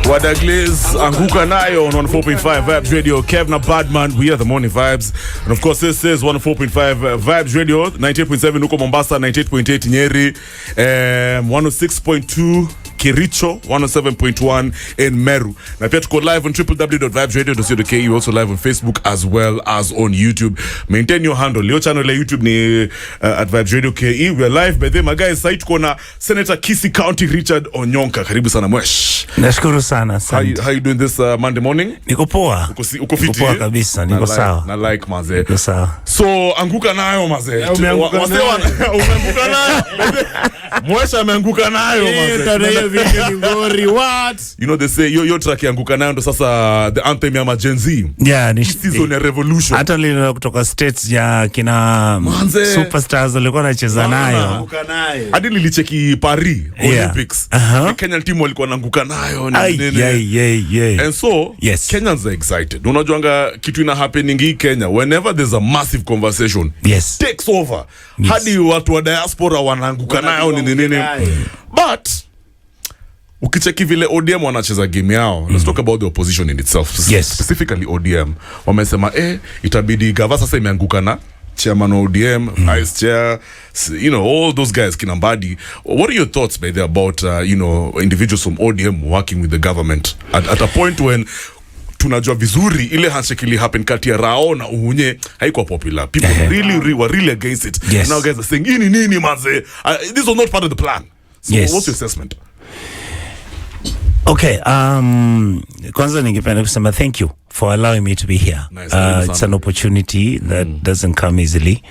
Wadaglis, Anguka Nayo on 104.5 Vibes Radio. Kevna Badman, we are the morning vibes. And of course, this is 104.5 Vibes Radio. 98.7 Nuko Mombasa, 98.8 Nyeri, 106.2 Kericho, 107.1 in Meru. Now, if you go live on www.vibesradio.co.ke, you also live on Facebook as well as on YouTube. Maintain your handle. Your channel on YouTube ni at Vibes Radio KE. We are live by them. My guys, site kona Senator Kisii County Richard Onyonka. Karibu sana mwesh. Nashukuru sana. How you doing this Monday morning? Niko poa. Uko fiti? Niko poa kabisa. Niko sawa. Na like maze. Niko sawa. So Anguka Nayo maze. Umeanguka nayo. Mwesha ameanguka nayo maze. What? You know they say yo track Anguka Nayo ndo sasa the anthem ya Gen Z. Yeah, ni season ya revolution. Hata lile kutoka states ya kina superstars walikuwa wanacheza nayo. Anguka nayo. Hadi nilicheki Paris Olympics. Kenyan team walikuwa naanguka nayo Yeah. And so yes. Kenyans are excited. Unajuanga kitu ina happening hii Kenya whenever there's a massive conversation. Yes. Takes over. Yes. Hadi watu wa diaspora wanaanguka nayo nini. But ukicheki vile ODM wanacheza game yao. Let's talk about the opposition in itself. Yes. Specifically ODM. Wamesema itabidi gava sasa imeanguka na chairman of ODM, vice chair, you know, all those guys Kinambadi. What are your thoughts by there about individuals from ODM working with the government at a point when tunajua vizuri ile handshake ili happen kati ya Rao na Uhunye haikuwa popular. People were really against it. Yes. Now guys are saying nini manze. This was not part of the plan. So yes. What's your assessment? Okay, kwanza ningependa kusema thank you for allowing me to be here. Nice. It's an opportunity that doesn't come easily.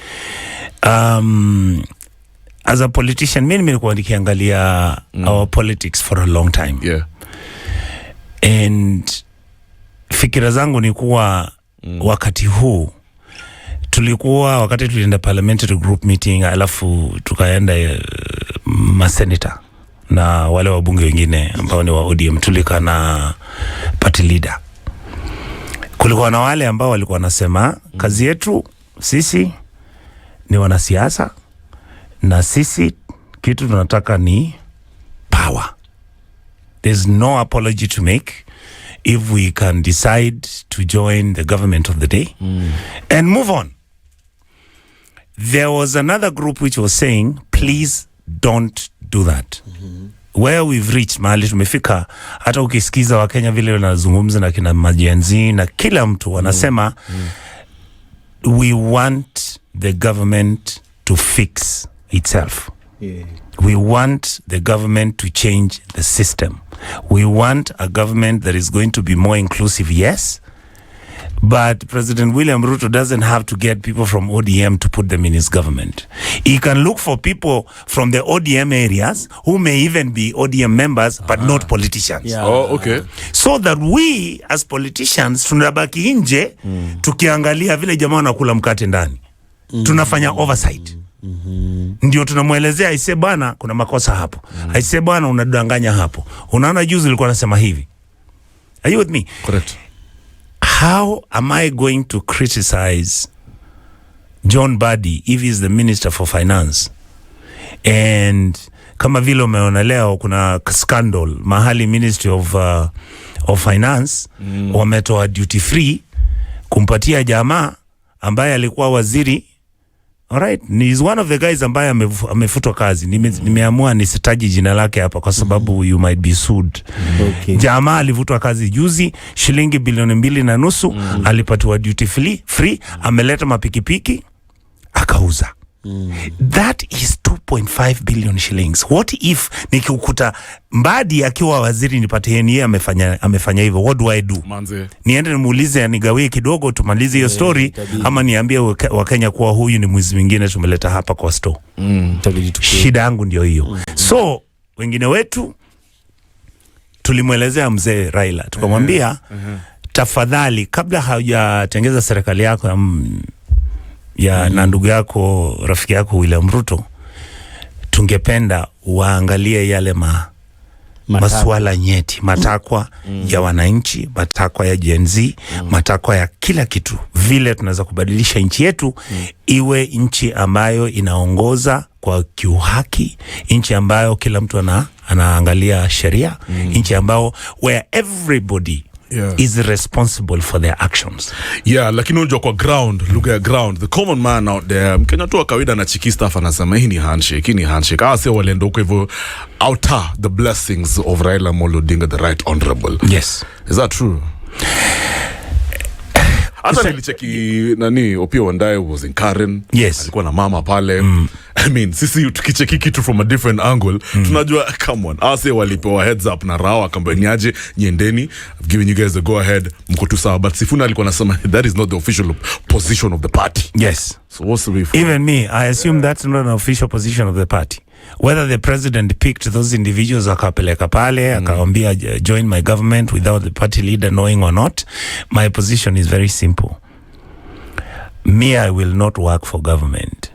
As a politician, mimi nimekuwa nikiangalia our politics for a long time. Yeah. And fikira zangu ni kuwa wakati huu wakati tulienda parliamentary group meeting alafu tukaenda maseneta na wale wabunge wengine ambao ni wa ODM, tulika na party leader. Kulikuwa na wale ambao walikuwa nasema kazi yetu sisi ni wanasiasa na sisi kitu tunataka ni power. There's no apology to make if we can decide to join the government of the day and move on. There was another group which was saying, please don't do that. Where we've reached, mahali tumefika, hata ukisikiza wa Kenya vile wanazungumza na kina majenzi na kila mtu wanasema we want the government to fix itself. Yeah. We want the government to change the system. We want a government that is going to be more inclusive, yes. But President William Ruto doesn't have to get people from ODM to put them in his government. He can look for people from the ODM areas who may even be ODM members but not politicians. Yeah. Oh, okay. So that we as politicians tunabaki nje tukiangalia vile jamaa wanakula mkate ndani. Tunafanya oversight. Ndio tunamuelezea aise bwana kuna makosa hapo. Aise bwana unadanganya hapo. Unaona juzi nilikuwa nasema hivi. Are you with me? Correct. How am I going to criticize John Badi if he's the Minister for Finance? And kama vile umeona leo kuna scandal mahali Ministry of Finance wametoa duty free kumpatia jamaa ambaye alikuwa waziri. Alright, he's one of the guys ambaye amefutwa kazi. Nimeamua nisitaji jina lake hapa kwa sababu you might be sued. Okay. Jamaa alivutwa kazi juzi, shilingi bilioni 2.5 alipatiwa duty free, ameleta mapikipiki akauza. That is 2.5 billion shillings. What if nikikuta Mbadi akiwa waziri nipate yeye amefanya hivyo, what do I do? Manze. Niende nimuulize anigawie kidogo tumalize hiyo story ama niambie Wakenya kuwa huyu ni mwizi mwingine tumeleta hapa kwa store. Shida yangu ndio hiyo. So wengine wetu tulimwelezea mzee Raila tukamwambia tafadhali kabla haujatengeza serikali yako na ndugu yako rafiki yako William Ruto, tungependa waangalie yale masuala nyeti, matakwa ya wananchi, matakwa ya Gen Z, matakwa ya kila kitu. Vile tunaweza kubadilisha nchi yetu iwe nchi ambayo inaongoza kwa kiuhaki, nchi ambayo kila mtu anaangalia sheria, nchi ambayo where everybody is responsible for their actions. Lakini unajua kwa ground, lugha ya ground, the common man out there, Mkenya tu wa kawaida na chiki stuff anasema hii ni handshake. Sio walienda huko hivyo outer the blessings of Raila Amolo Odinga, the right honorable. Yes. Is that true? Hata nilicheki Opiyo Wandayi was in Karen. Yes. Alikuwa na mama pale. I mean, sisi tukicheki kitu from a different angle, tunajua come on. Ase walipewa heads up na Rao akambanyaje nyendeni, I've given you guys the go ahead, mko tu sawa. But Sifuna alikuwa anasema that is not the official position of the party. Yes. So what's the way for even me, I assume that's not an official position of the party. Whether the president picked those individuals akapeleka pale, akaambia join my government without the party leader knowing or not, my position is very simple. Me, I will not work for government.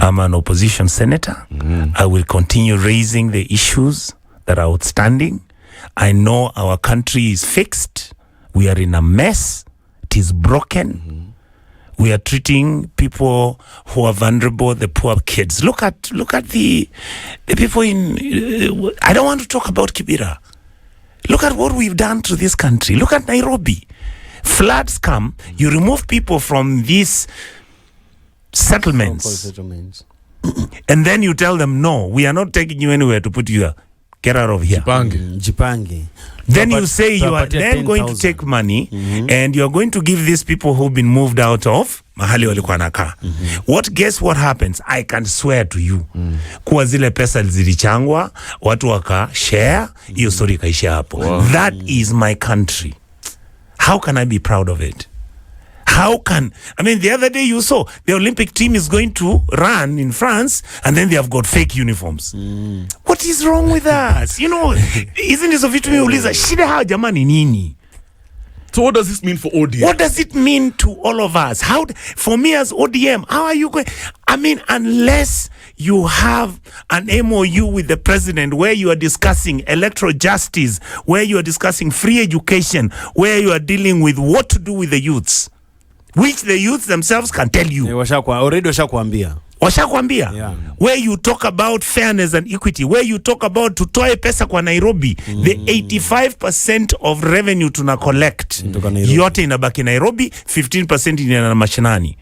I'm an opposition senator. I will continue raising the issues that are outstanding. I know our country is fixed. We are in a mess. It is broken. We are treating people who are vulnerable, the poor kids. Look at the people in. I don't want to talk about Kibera. Look at what we've done to this country. Look at Nairobi. Floods come. You remove people from these settlements, and then you tell them, no, we are not taking you anywhere to put you there. Get out of here. Jipange. Then you say you are then going to take money and you are going to give these people who've been moved out of mahali walikuwa nakaa. Guess what happens? I can swear to you. Kuwa zile pesa zilichangwa, watu waka share, hiyo story ikaishia hapo. That is my country. How can I be proud of it? The other day you saw the Olympic team is going to run in France and then they have got fake uniforms. What is wrong with us? Isn't this of it to me uliza shida hao jamani nini? So what does this mean for ODM? What does it mean to all of us? For me as ODM, how are you going? Unless you have an MOU with the president where you are discussing electoral justice, where you are discussing free education, where you are dealing with what to do with the youths, which the youths themselves can tell you. Already washakwambia. Where you talk about fairness and equity, where you talk about tutoe pesa kwa Nairobi, the 85% of revenue tuna collect yote inabaki Nairobi, 15% ina mashinani.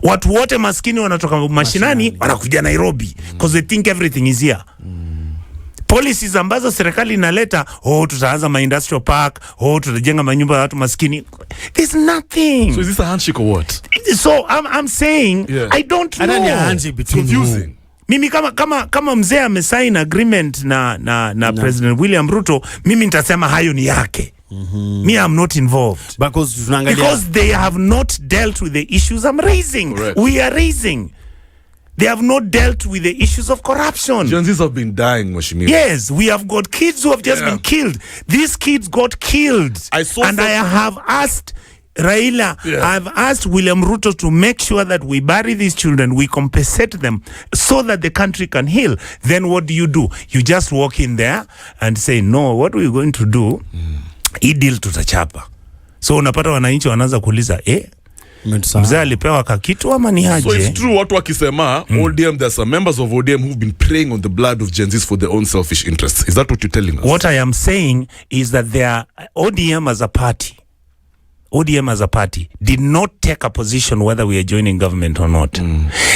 Watu wote maskini wanatoka mashinani wanakuja Nairobi because they think everything is here. Policies ambazo serikali inaleta, tutaanza industrial park, tutajenga manyumba ya watu maskini. There's nothing. So is this a handshake or what? So I'm saying, I don't know. It's confusing. Mimi kama mzee amesign agreement na President William Ruto, mimi nitasema hayo ni yake. Me, I'm not involved. Because they have not dealt with the issues I'm raising. Correct. We are raising. They have not dealt with the issues of corruption. Gen Zs have been dying, Mheshimiwa. Yes, we have got kids who have just been killed. These kids got killed. I have asked Raila, I've asked William Ruto to make sure that we bury these children, we compensate them so that the country can heal. Then what do? You just walk in there and say, no, what are we going to do? Hii deal tutachapa. So unapata wananchi wanaanza kuuliza, mzee alipewa kakitu ama ni aje? So it's true watu wakisema ODM, there's some members of ODM who've been preying on the blood of Gen Zs for their own selfish interests. Is that what you're telling us? What I am saying is that ODM as a party did not take a position whether we are joining government or not.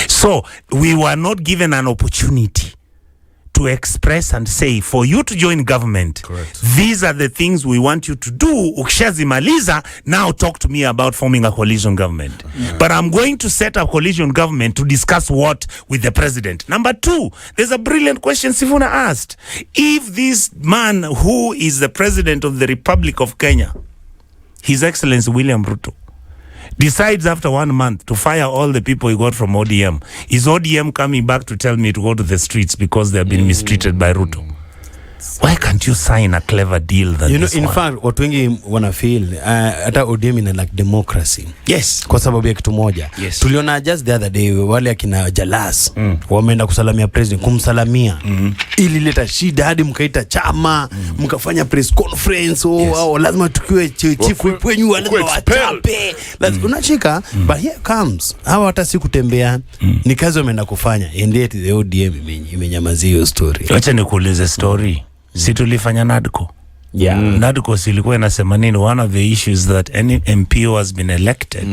So we were not given an opportunity to express and say, for you to join government, correct, these are the things we want you to do. Ukishazimaliza, now talk to me about forming a coalition government. But I'm going to set up coalition government to discuss what with the president. Number two, there's a brilliant question Sifuna asked. If this man who is the president of the Republic of Kenya, His Excellency William Ruto, decides after 1 month to fire all the people he got from ODM, is ODM coming back to tell me to go to the streets because they have been mistreated by Ruto? Why can't you sign a clever deal than this in one? fact watu wengi wana feel hata ODM ina like democracy. Yes. Kwa sababu ya kitu moja. Yes. Tuliona just the other day wale akina Jalas wameenda kusalamia president, kumsalamia. Ili leta shida hadi mkaita chama, mkafanya press conference lazima tukiwe chief wenyu lazima wachape. Lazima unachika but here comes. Hawa hata si kutembea ni kazi wameenda kufanya. And yet the ODM imenyamazia hiyo story. Acha nikuulize story. Si tulifanya NADCO. Yeah. NADCO silikuwa inasema nini? One of the issues that any MP who has been elected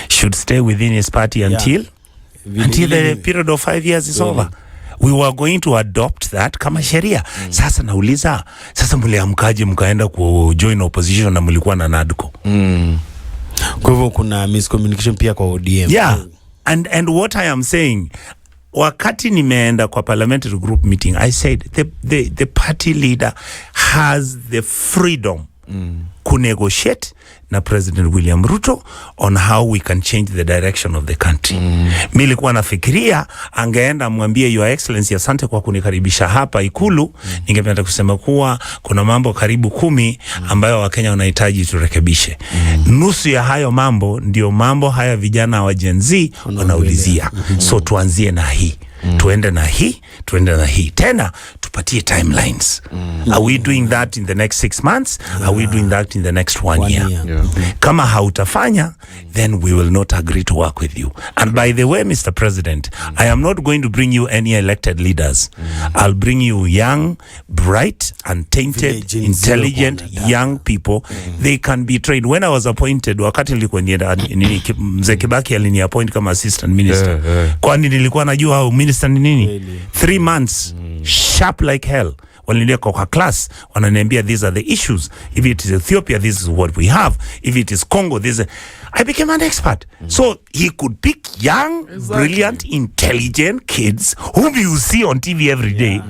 should stay within his party until the period of 5 years is over. We were going to adopt that kama sheria. Sasa nauliza, sasa mliamkaje mkaenda ku join opposition na mlikuwa na NADCO? Kwa hivyo kuna miscommunication pia kwa ODM. Yeah. And what I am saying, wakati nimeenda kwa parliamentary group meeting, I said the party leader has the freedom to negotiate na President William Ruto on how we can change the direction of the country. Nilikuwa nafikiria angeenda mwambie Your Excellency, asante kwa kunikaribisha hapa Ikulu. Ningependa kusema kuwa kuna mambo karibu 10 ambayo Wakenya wanahitaji turekebishe. Nusu ya hayo mambo ndio mambo haya vijana wa Gen Z wanaulizia. So tuanzie na hii. Tuende na hii. Tena tupatie timelines. Are we doing that in the next 6 months? Are we doing that in the next 1 year? Kama hautafanya, then we will not agree to work with you. And by the way, Mr. President, I am not going to bring you any elected leaders. I'll bring you young, bright, untainted, intelligent, young people. They can be trained. When I was appointed, wakati nilikuwa Mzee Kibaki alini appoint kama assistant minister. Kwani nilikuwa najua how minister ni nini? 3 months, sharp like hell. Walinia kwa class, wananiambia these are the issues. If it is Ethiopia, this is what we have. If it is Congo, I became an expert. So he could pick young, brilliant, intelligent kids whom you see on TV every day.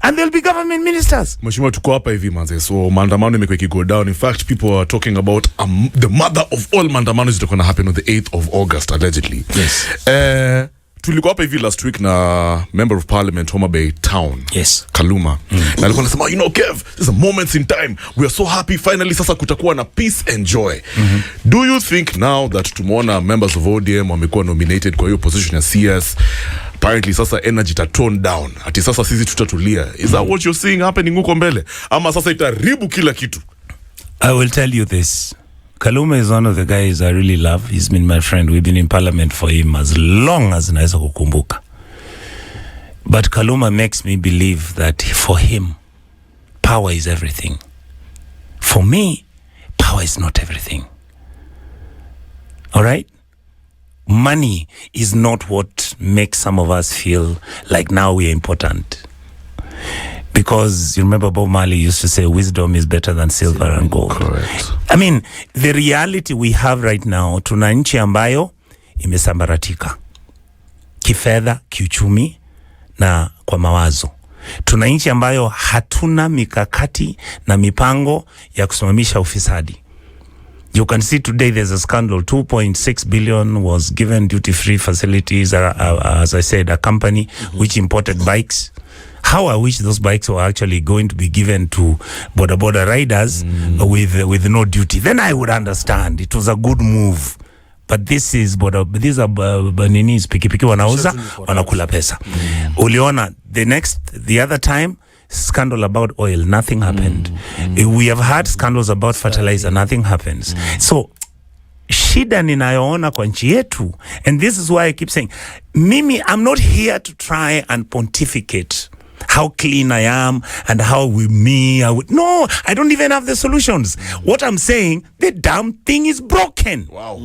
And they'll be government ministers. Mheshimiwa, tuko hapa hivi manze. So maandamano imekuwa go down. In fact, people are talking about the mother of all maandamano is going to happen on the 8th of August allegedly. Yes. Tulikuwa hapa hivi last week na member of parliament Homa Bay town. Yes. Kaluma. Na alikuwa anasema, Kev, there's a moments in time. We are so happy finally sasa kutakuwa na peace and joy. Do you think now that tumeona members of ODM wamekuwa nominated kwa hiyo position ya CS, apparently sasa energy ta tone down, ati sasa sisi tutatulia? Is that what you're seeing happening huko mbele? Ama sasa itaribu kila kitu? I will tell you this. Kaluma is one of the guys I really love. He's been my friend. We've been in parliament for him as long as naweza kukumbuka. But Kaluma makes me believe that for him, power is everything. For me, power is not everything. All right? Money is not what makes some of us feel like now we are important. Because you remember Bob Marley used to say wisdom is better than silver and gold. Correct. I mean, the reality we have right now, tuna nchi ambayo imesambaratika kifedha, kiuchumi na kwa mawazo. Tuna nchi ambayo hatuna mikakati na mipango ya kusimamisha ufisadi. You can see today there's a scandal. 2.6 billion was given duty-free facilities, as I said, a company which imported bikes. How I wish those bikes were actually going to be given to border riders with no duty. Then I would understand. It was a good move. But these are baninis pikipiki wanauza wanakula pesa. Uliona the other time scandal about oil, nothing happened. We have had scandals about fertilizer, nothing happens. So shida ninayoona kwa nchi yetu, and this is why I keep saying, Mimi, I'm not here to try and pontificate how clean I am and how no, I don't even have the solutions. What I'm saying, the damn thing is broken. Wow.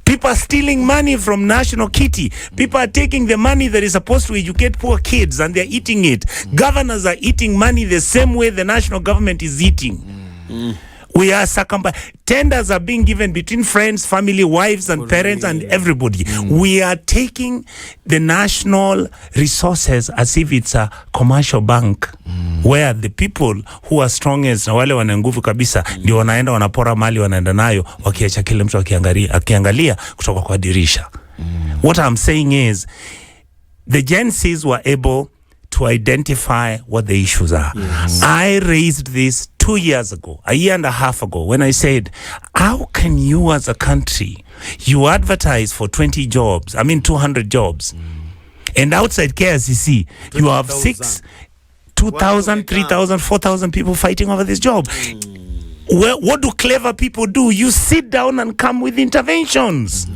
People are stealing money from national kitty. People are taking the money that is supposed to educate poor kids and they're eating it. Governors are eating money the same way the national government is eating. We are tenders are being given between friends, family, wives and parents and everybody. We are taking the national resources as if it's a commercial bank where the people who are strongest na wale wana nguvu kabisa ndio wanaenda wanapora mali wanaenda nayo wakiacha kile mtu akiangalia kutoka kwa dirisha. What I'm saying is the Gen Zs were able to identify what the issues are. Yes. I raised this 2 years ago, a year and a half ago, when I said, how can you as a country, you advertise for 200 jobs, and outside KICC, you have 2,000, 3,000, 4,000 people fighting over this job. Well, what do clever people do? You sit down and come with interventions.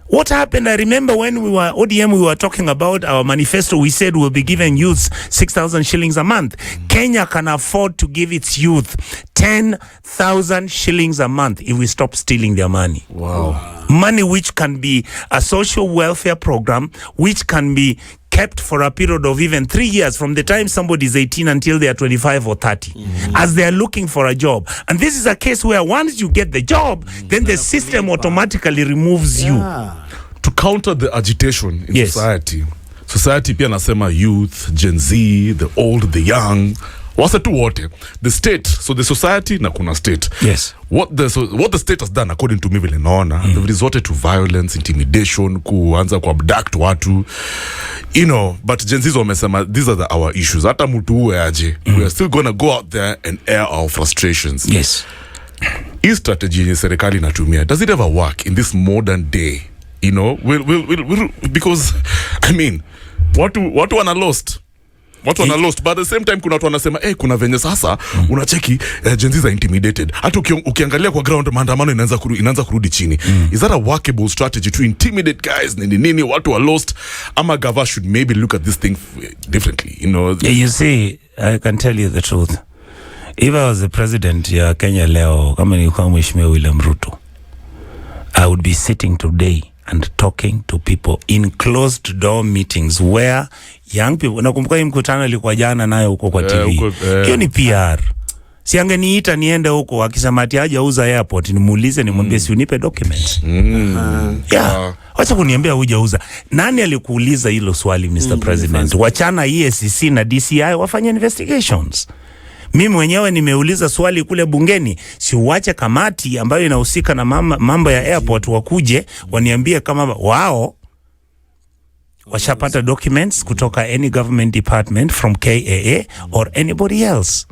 What happened? I remember when we were ODM, we were talking about our manifesto. We said we'll be giving youths 6,000 shillings a month. Kenya can afford to give its youth 10,000 shillings a month if we stop stealing their money. Wow. Money which can be a social welfare program, which can be kept for a period of even 3 years from the time somebody is 18 until they are 25 or 30, as they are looking for a job. And this is a case where once you get the job, then the system automatically removes you. To counter the agitation in society pia nasema youth, Gen Z, the old, the young, wase tu wote, the state, so the society na kuna state. Yes. What the state has done, according to me vile naona, they've resorted to violence, intimidation, kuanza kuabduct watu, but Gen Z's wamesema these are our issues. Hata mtu uwe aje, we are still gonna go out there and air our frustrations. Yes. Hii strategy yenye serikali inatumia, does it ever work in this modern day? We'll because watu wana lost. But at the same time kuna watu wanasema kuna venye sasa unacheki Gen Z's are intimidated. Hata ukiangalia kwa ground maandamano inaanza kurudi chini. Is that a workable strategy to intimidate guys? Nini watu are lost? Ama Gava should maybe look at this thing differently, You see, I can tell you the truth. If I was the president ya Kenya leo, kama nilikuwa mheshimiwa William Ruto, I would be sitting today and talking to people in closed door meetings where young people, nakumbuka hii mkutano ilikuwa jana nayo huko kwa TV. Hiyo ni PR. Si angeniita niende huko akisema ati haja uza airport, nimuulize nimwambie si unipe documents. Wacha kuniambia hujauza. Nani alikuuliza hilo swali Mr. President? Wachana EACC na DCI wafanye investigations. Mimi mwenyewe nimeuliza swali kule bungeni, si uache kamati ambayo inahusika na mambo ya airport wakuje waniambie kama wao washapata documents kutoka any government department from KAA or anybody else.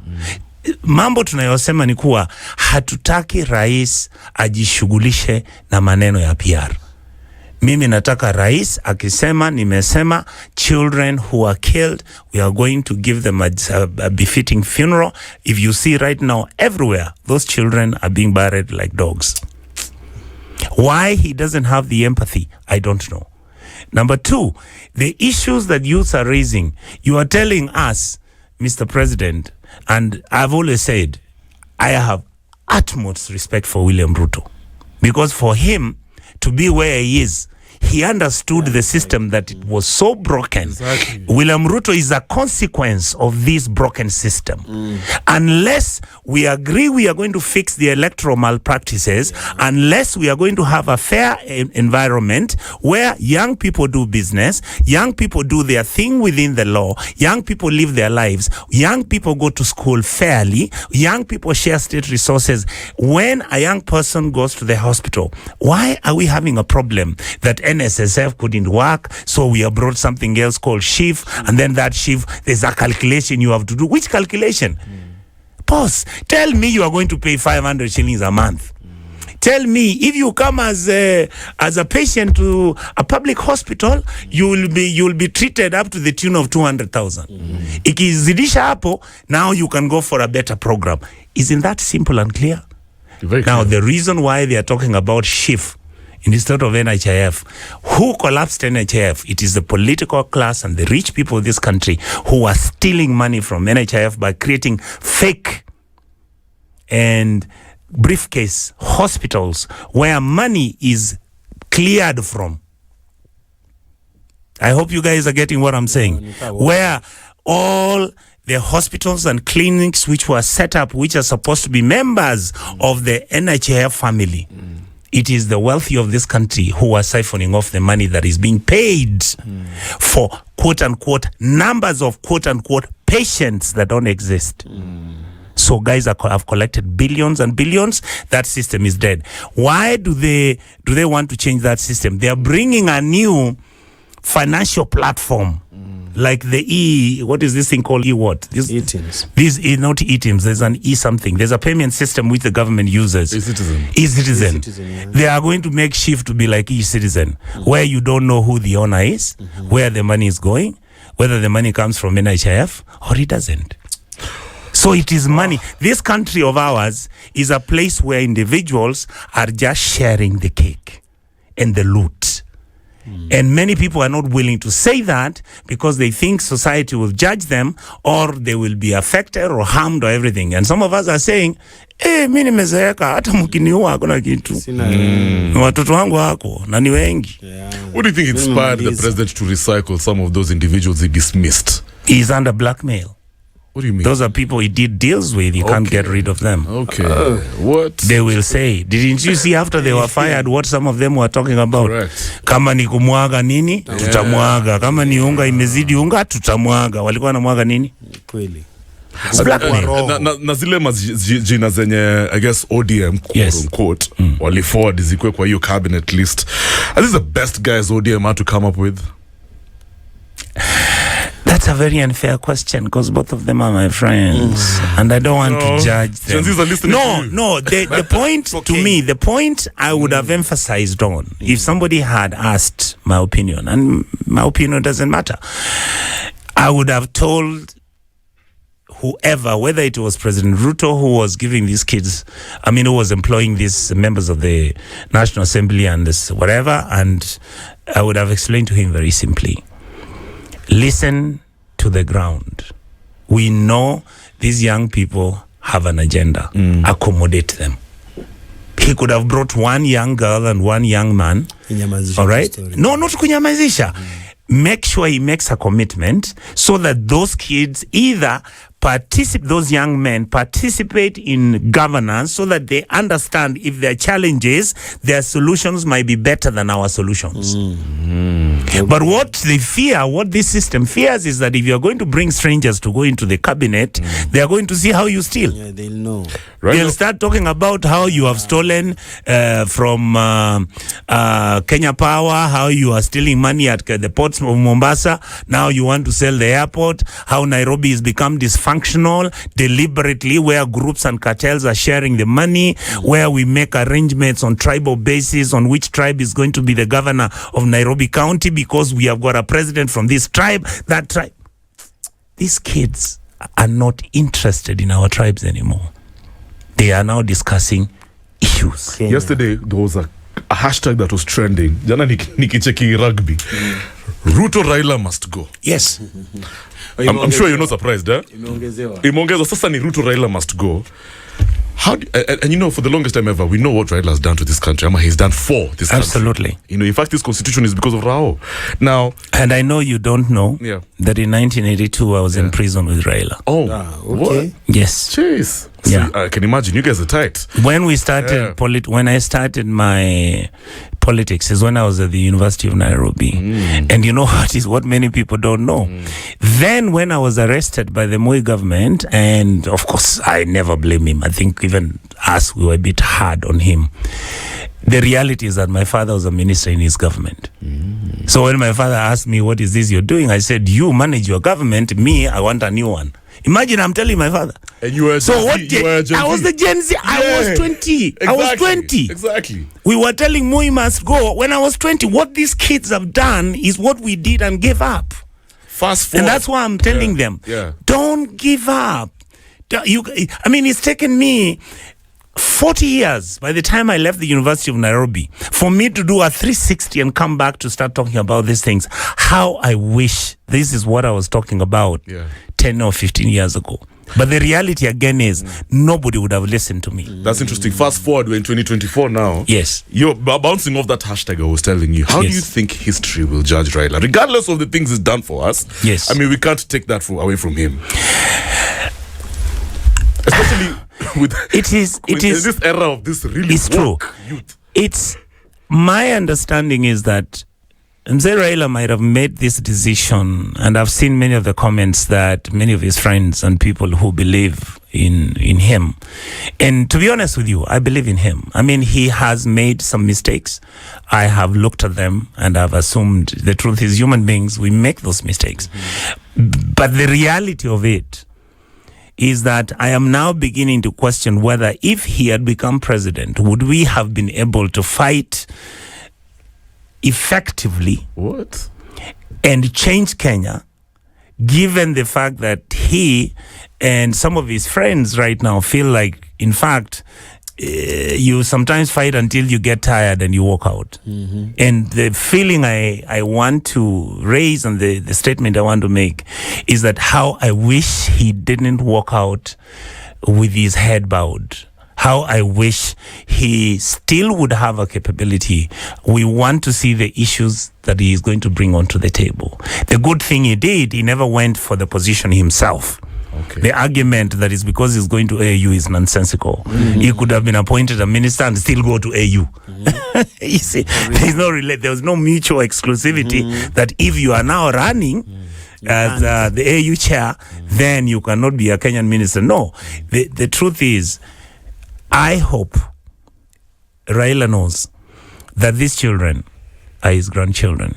Mambo tunayosema ni kuwa hatutaki rais ajishughulishe na maneno ya PR. Mimi nataka rais akisema nimesema children who are killed, we are going to give them a befitting funeral. If you see right now everywhere, those children are being buried like dogs. Why he doesn't have the empathy, I don't know. Number two, the issues that youths are raising, you are telling us, Mr. President, and I've always said, I have utmost respect for William Ruto. Because for him to be where he is, he understood the system that it was so broken. Exactly. William Ruto is a consequence of this broken system. Unless we agree we are going to fix the electoral malpractices, unless we are going to have a fair environment where young people do business, young people do their thing within the law, young people live their lives, young people go to school fairly, young people share state resources. When a young person goes to the hospital, why are we having a problem that NSSF couldn't work, so we have brought something else called SHIF, and then that SHIF, there's a calculation you have to do. Which calculation? Pause. Tell me you are going to pay 500 shillings a month. Tell me if you come as a patient to a public hospital, you will be treated up to the tune of 200,000. Ikizidisha hapo, now you can go for a better program. Isn't that simple and clear? Now the reason why they are talking about SHIF instead of NHIF, who collapsed NHIF? It is the political class and the rich people of this country who are stealing money from NHIF by creating fake and briefcase hospitals where money is cleared from. I hope you guys are getting what I'm saying. Where all the hospitals and clinics which were set up, which are supposed to be members of the NHIF family, it is the wealthy of this country who are siphoning off the money that is being paid for quote-unquote numbers of quote-unquote patients that don't exist. So guys have collected billions and billions. That system is dead. Why do they want to change that system? They are bringing a new financial platform like what is this thing called what? E-teams. These not e-teams. There's an something. There's a payment system which the government uses. E-citizen. E-citizen. Yeah. They are going to make shift to be like e-citizen, where you don't know who the owner is, where the money is going, whether the money comes from NHIF or it doesn't. So it is money. This country of ours is a place where individuals are just sharing the cake and the loot. And many people are not willing to say that because they think society will judge them or they will be affected or harmed or everything. And some of us are saying, mimi nimezeeka hata mkiniua hakuna kitu. Watoto wangu wako na ni wengi. What do you think inspired the president to recycle some of those individuals he dismissed? He's under blackmail. What do you mean? Those are people he did deals with. He can't get rid of them. Okay. What? They will say, didn't you see after they were fired what some of them were talking about? Correct. Kama ni kumwaga nini, tutamwaga. Kama ni unga imezidi unga, tutamwaga. Walikuwa wanamwaga nini? Kweli. Na zile jina zenye I guess ODM quote wali forward zikwe kwa hiyo cabinet list. Are these the best guys ODM had to come up with? That's a very unfair question because both of them are my friends and I don't want to judge them. No, the point to me, the point I would have emphasized on if somebody had asked my opinion, and my opinion doesn't matter, I would have told whoever, whether it was President Ruto who was giving these kids, who was employing these members of the National Assembly and this whatever, and I would have explained to him very simply, listen to the ground. We know these young people have an agenda. Accommodate them. He could have brought one young girl and one young man. All right? No, not kunyamazisha. Make sure he makes a commitment so that those kids either those young men participate in governance so that they understand if there are challenges, their solutions might be better than our solutions. But what they fear, what this system fears is that if you're going to bring strangers to go into the cabinet, they are going to see how you steal. Yeah, they'll know. Right. They'll start talking about how you have stolen from Kenya Power, how you are stealing money at the ports of Mombasa. Now you want to sell the airport, how Nairobi has become dysfunctional deliberately, where groups and cartels are sharing the money, where we make arrangements on tribal basis on which tribe is going to be the governor of Nairobi County because we have got a president from this tribe, that tribe. These kids are not interested in our tribes anymore. They are now discussing issues. Kenya. Yesterday there was a hashtag that was trending. Jana nikicheki rugby. Ruto Raila must go. Yes. I'm sure you're not surprised, eh? Imeongezwa sasa ni Ruto Raila must go. How do, and for the longest time ever, we know what Raila has done to this country. He's done for this country. Absolutely. In fact, this constitution is because of Rao. Now, and I know you don't know that in 1982 I was in prison with Raila. Oh, okay. What? Yes. Jeez. Yeah. So, I can imagine you guys are tight. When we started when I started my politics is when I was at the University of Nairobi. And you know what many people don't know. Then when I was arrested by the Moi government, and of course I never blame him. I think even us, we were a bit hard on him. The reality is that my father was a minister in his government. So when my father asked me, what is this you're doing? I said, you manage your government, me, I want a new one. Imagine I'm telling my father. And you were I was the Gen Z. I was 20. Exactly. I was 20. Exactly. We were telling Moi must go. When I was 20, what these kids have done is what we did and gave up. Fast forward. And that's why I'm telling them, don't give up. It's taken me 40 years by the time I left the University of Nairobi for me to do a 360 and come back to start talking about these things. How I wish this is what I was talking about 10 or 15 years ago. But the reality again is nobody would have listened to me. That's interesting. Fast forward, we're in 2024 now. Yes. You're bouncing off that hashtag I was telling you. How do you think history will judge Raila? Regardless of the things he's done for us. Yes. We can't take that away from him. Especially with this era of this really it's true. youth. It's my understanding is that Mzee Raila might have made this decision, and I've seen many of the comments that many of his friends and people who believe in him. And to be honest with you, I believe in him. I mean, he has made some mistakes. I have looked at them and I've assumed the truth is human beings, we make those mistakes. But the reality of it is that I am now beginning to question whether if he had become president, would we have been able to fight effectively What? and change Kenya, given the fact that he and some of his friends right now feel like, in fact, you sometimes fight until you get tired and you walk out. And the feeling I want to raise and the statement I want to make is that how I wish he didn't walk out with his head bowed. How I wish he still would have a capability. We want to see the issues that he is going to bring onto the table. The good thing he did, he never went for the position himself. Okay. The argument that is because he's going to AU is nonsensical. He could have been appointed a minister and still go to AU. You see, there was no mutual exclusivity that if you are now running as the AU chair, then you cannot be a Kenyan minister. No, the truth is, I hope Raila knows that these children are his grandchildren.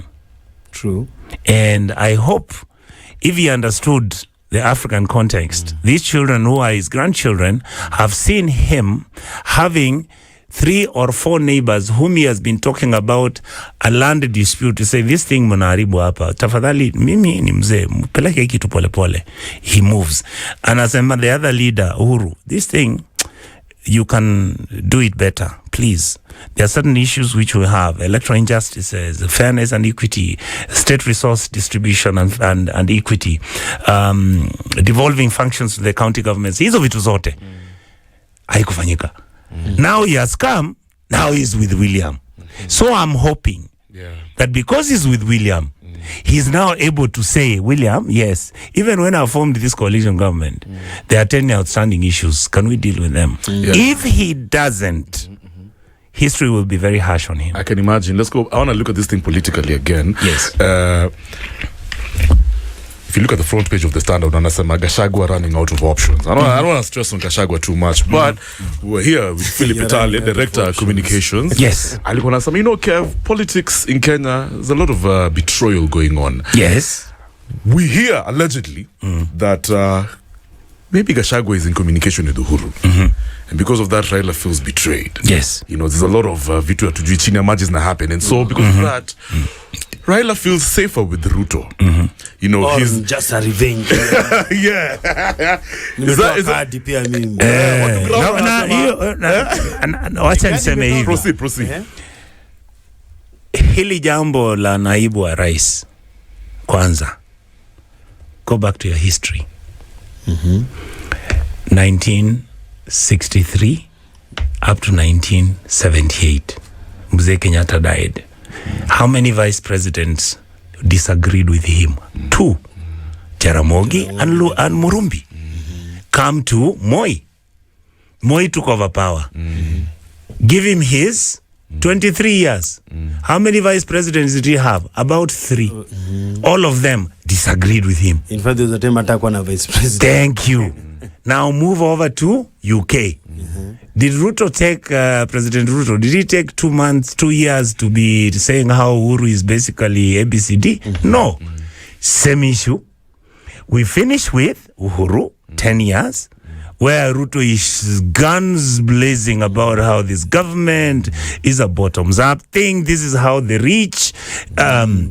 True. And I hope if he understood the African context, these children who are his grandchildren have seen him having 3 or 4 neighbors whom he has been talking about a land dispute to say, this thing mnaharibu hapa, tafadhali mimi ni mzee, mpeleke kitu pole pole. He moves. Anasema the other leader, Uhuru, this thing, you can do it better, please. There are certain issues which we have: electoral injustices, fairness and equity, state resource distribution and equity, devolving functions to the county governments. Hizo vitu zote haikufanyika. Now he has come, now he's with William. So I'm hoping that because he's with William, he's now able to say, William, yes, even when I formed this coalition government, there are 10 outstanding issues. Can we deal with them? If he doesn't, history will be very harsh on him. I can imagine. Let's go. I want to look at this thing politically again. Yes. If you look at the front page of the Standard, Anasema Gachagua running out of options. I don't want to stress on Gachagua too much, but we're here with Philip Itale, Director of Communications. Yes. Alikuwa anasema, Kev, politics in Kenya, there's a lot of betrayal going on. Yes. We hear, allegedly, that maybe Gachagua is in communication with Uhuru. And because of that, Raila feels betrayed. Yes. There's a lot of vitu hatujui chini ya maji zina happen. And so because of that, Raila feels safer with Ruto. Or he's just a revenge. yeah. Wacha niseme hivi. Proceed. Hili jambo la naibu wa rais, kwanza, go back to your history. 1963 up to 1978, Mzee Kenyatta died. How many vice presidents disagreed with him? 2. Jaramogi and Murumbi. Come to Moi. Moi took over power. Give him his 23 years. How many vice presidents did he have? About 3. All of them disagreed with him. In fact, there was a time attack on a vice president. Thank you. Now move over to UK. Did Ruto take, President Ruto, did he take 2 months, 2 years to be saying how Uhuru is basically ABCD? No. Same issue. We finish with Uhuru, 10 years, where Ruto is guns blazing about how this government is a bottoms-up thing. This is how the rich have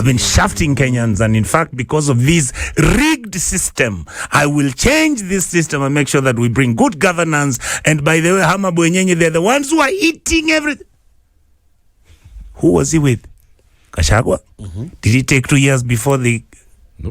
been shafting Kenyans. And in fact, because of this rigged system, I will change this system and make sure that we bring good governance. And by the way, Hama Bwenyenye, they're the ones who are eating everything. Who was he with? Gachagua? Did he take 2 years before they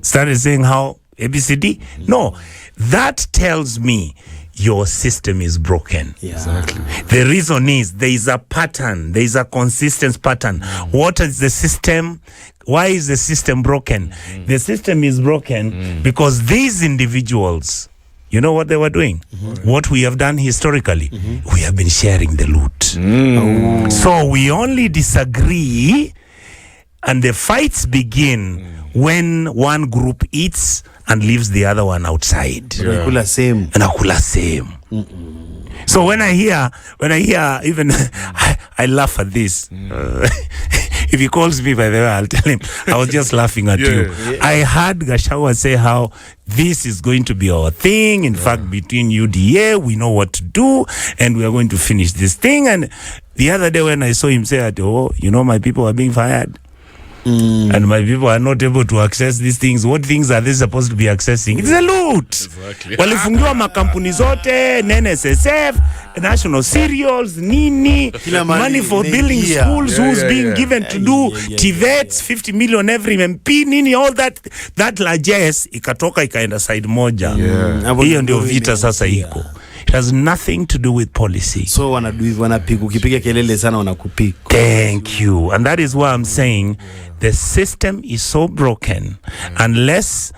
started saying how ABCD? No. That tells me your system is broken. Yeah. Exactly. The reason is there is a pattern. There is a consistent pattern. What is the system? Why is the system broken? The system is broken because these individuals, you know what they were doing? What we have done historically, we have been sharing the loot. So we only disagree And the fights begin when one group eats and leaves the other one outside. Nakula same. Nakula same. So when I hear even I laugh at this. If he calls me, by the way, I'll tell him I was just laughing at you. I heard Gachagua say how this is going to be our thing. In fact, between UDA, we know what to do, and we are going to finish this thing. And the other day when I saw him say, my people are being fired. And my people are not able to access these things. What things are they supposed to be accessing? It's a loot. Exactly. Walifungiwa makampuni zote, NSSF, National Cereals, Nini, money for building schools, who's being given to do TVETs, 50 million every MP, Nini, all that largesse, ikatoka ikaenda side moja. Hiyo ndio vita sasa iko. It has nothing to do with policy. So wanapiga ukipiga kelele sana wanakupiga. Thank you. And that is why I'm saying the system is so broken unless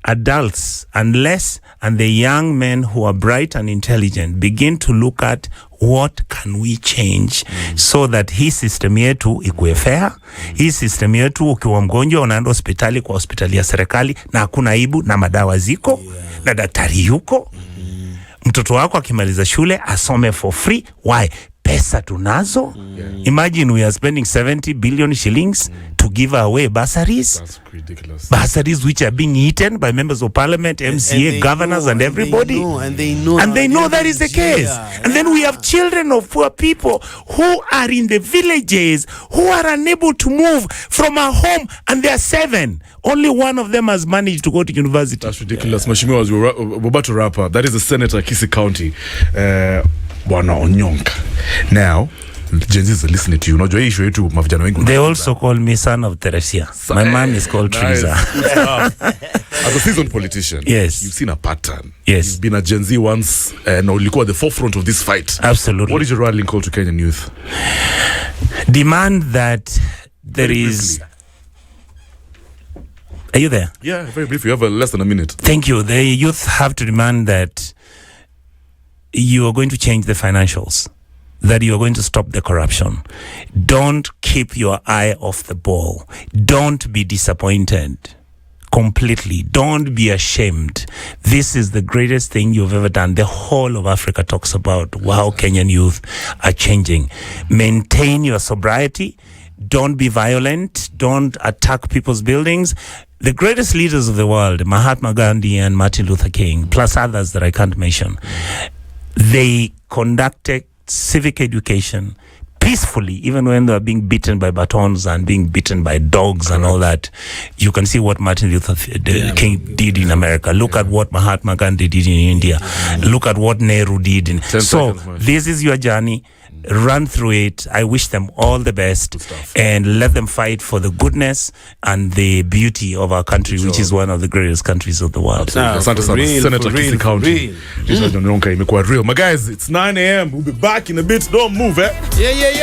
adults, and the young men who are bright and intelligent begin to look at what can we change so that hii system yetu ikuwe fair. Hii system yetu ukiwa mgonjwa unaenda hospitali kwa hospitali ya serikali na hakuna aibu na madawa ziko na daktari yuko. Mtoto wako akimaliza shule asome for free. Why? Pesa tunazo. Imagine we are spending 70 billion shillings to give away bursaries. That's ridiculous. Bursaries which are being eaten by members of parliament, MCA, governors, and everybody. And they know that is the case. And then we have children of poor people who are in the villages who are unable to move from a home, and they are 7. Only one of them has managed to go to university. That's ridiculous. Mheshimiwa, we're about to wrap up. That is the Senator Kisii County, Bwana Onyonka. Now, Gen Z's are listening to you. Unajua hii issue yetu mavijana wengi. They also call me son of Teresia. My mom is called Teresa. As a seasoned politician, yes, you've seen a pattern. Yes, you've been a Gen Z once, and ulikuwa at the forefront of this fight. Absolutely. What is your rallying call to Kenyan youth? Demand that there is. Are you there? Yeah, very briefly. You have less than a minute. Thank you. The youth have to demand that you are going to change the financials, that you are going to stop the corruption. Don't keep your eye off the ball. Don't be disappointed completely. Don't be ashamed. This is the greatest thing you've ever done. The whole of Africa talks about how Kenyan youth are changing. Maintain your sobriety. Don't be violent. Don't attack people's buildings. The greatest leaders of the world, Mahatma Gandhi and Martin Luther King, plus others that I can't mention, they conducted civic education peacefully, even when they were being beaten by batons and being beaten by dogs and all that. You can see what Martin Luther King did in America. Look at what Mahatma Gandhi did in India. Look at what Nehru did. So this is your journey. Run through it. I wish them all the best and let them fight for the goodness and the beauty of our country, which is one of the greatest countries of the world. Asante sana, Senator Kisii County. Onyonka imekuwa real. My guys, it's 9 a.m. We'll be back in a bit. Don't move, eh? Yeah.